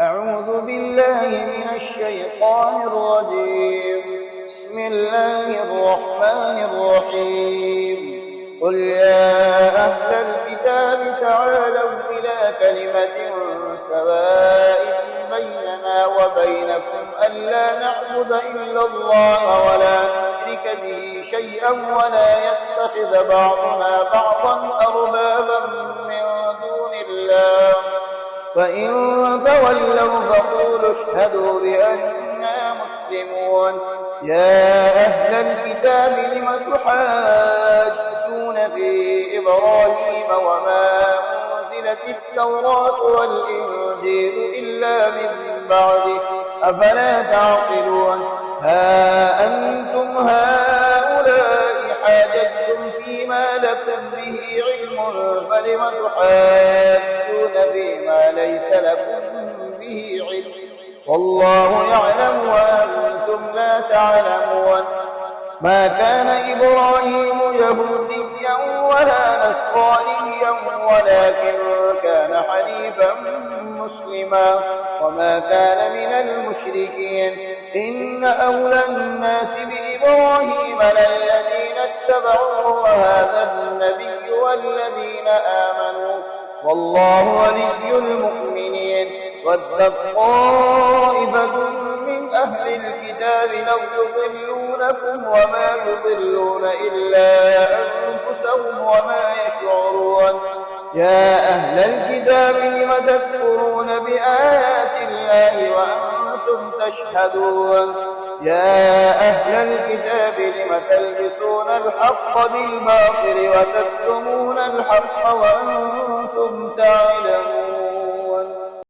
أعوذ بالله من الشيطان الرجيم. بسم الله الرحمن الرحيم. قل يا أهل الكتاب تعالوا إلى كلمة سواء بيننا وبينكم ألا نعبد إلا الله ولا نشرك به شيئا ولا يتخذ بعضنا بعضا أربابا من دون الله، فإن تولوا فقولوا اشهدوا بأننا مسلمون. يا أهل الكتاب لم تحاجون في إبراهيم وما أنزلت التوراة والإنجيل إلا من بعده، أفلا تعقلون؟ ها أنتم هؤلاء حاججتم فيما لكم به علم، فلم تحاجون فيما ليس لكم به علم؟ والله يعلم وأنتم لا تعلمون. ما كان إبراهيم يهوديا ولا نصرانيا ولكن كان حنيفا مسلما وما كان من المشركين. إن أولى الناس بإبراهيم للذين اتبعوه وهذا النبي والذين آمنوا، والله ولي المؤمنين. ودت طائفة من أهل الكتاب لو يضلونكم وما يضلون إلا أنفسهم وما يشعرون. يا أهل الكتاب لم تكفرون بآيات الله وأنتم تشهدون؟ يا أهل الكتاب لم تلبسون الحق بالباطل وتكتمون الحق وأنتم تعلمون؟